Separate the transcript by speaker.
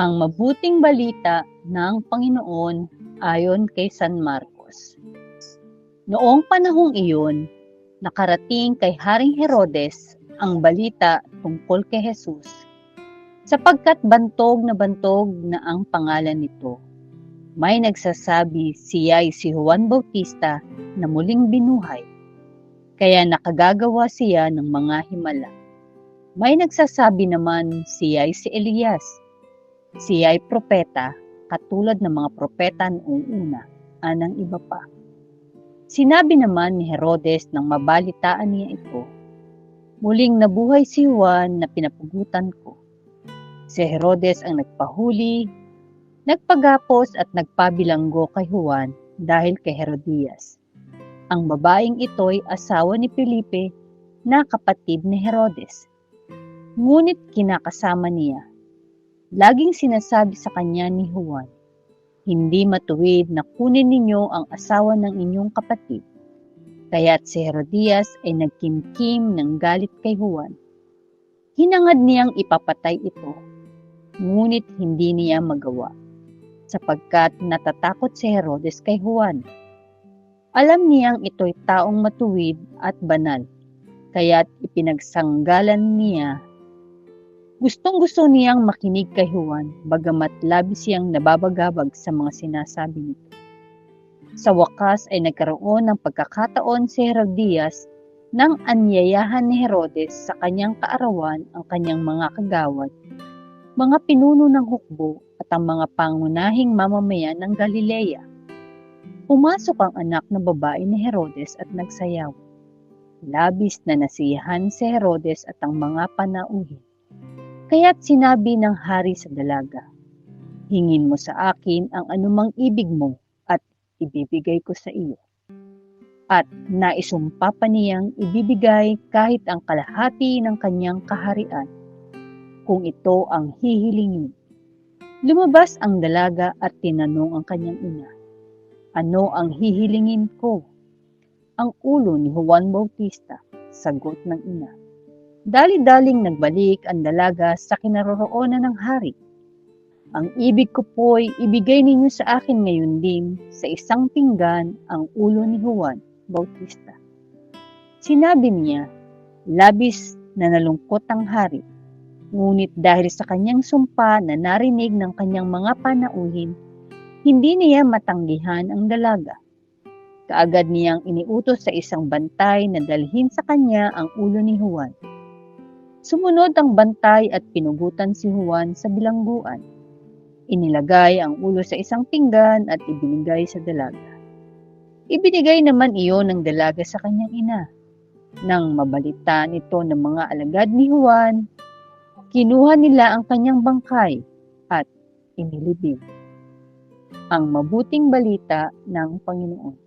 Speaker 1: Ang mabuting balita ng Panginoon ayon kay San Marcos. Noong panahong iyon, nakarating kay Haring Herodes ang balita tungkol kay Jesus, sapagkat bantog na ang pangalan nito. May nagsasabi siya'y si Juan Bautista na muling binuhay, kaya nakagagawa siya ng mga himala. May nagsasabi naman siya'y si Elias. Siya ay propeta, katulad ng mga propeta noong una, anang iba pa. Sinabi naman ni Herodes nang mabalitaan niya ito, muling nabuhay si Juan na pinapugutan ko. Si Herodes ang nagpahuli, nagpagapos at nagpabilanggo kay Juan dahil kay Herodias. Ang babaeng ito'y asawa ni Felipe na kapatid ni Herodes. Ngunit kinakasama niya. Laging sinasabi sa kanya ni Juan, hindi matuwid na kunin ninyo ang asawa ng inyong kapatid. Kaya't si Herodias ay nagkimkim ng galit kay Juan. Hinangad niyang ipapatay ito, ngunit hindi niya magawa, sapagkat natatakot si Herodes kay Juan. Alam niyang ito'y taong matuwid at banal, kaya't ipinagsanggalan niya. Gustong-gusto niyang makinig kay Juan, bagamat labis siyang nababagabag sa mga sinasabi nito. Sa wakas ay nagkaroon ng pagkakataon si Herodias nang anyayahan ni Herodes sa kanyang kaarawan ang kanyang mga kagawad, mga pinuno ng hukbo at ang mga pangunahing mamamayan ng Galilea. Pumasok ang anak na babae ni Herodes at nagsayaw. Labis na nasiyahan si Herodes at ang mga panauhin. Kaya't sinabi ng hari sa dalaga, hingin mo sa akin ang anumang ibig mo at ibibigay ko sa iyo. At naisumpa pa niyang ibibigay kahit ang kalahati ng kanyang kaharian, kung ito ang hihilingin. Lumabas ang dalaga at tinanong ang kanyang ina, ano ang hihilingin ko? Ang ulo ni Juan Bautista, sagot ng ina. Dali-daling nagbalik ang dalaga sa kinaroroonan ng hari. Ang ibig ko po'y ibigay ninyo sa akin ngayon din sa isang pinggan ang ulo ni Juan Bautista. Sinabi niya, labis na nalungkot ang hari, ngunit dahil sa kanyang sumpa na narinig ng kanyang mga panauhin, hindi niya matanggihan ang dalaga. Kaagad niyang iniutos sa isang bantay na dalhin sa kanya ang ulo ni Juan. Sumunod ang bantay at pinugutan si Juan sa bilangguan. Inilagay ang ulo sa isang pinggan at ibinigay sa dalaga. Ibinigay naman iyon ng dalaga sa kanyang ina. Nang mabalitaan ito ng mga alagad ni Juan, kinuha nila ang kanyang bangkay at inilibing. Ang mabuting balita ng Panginoon.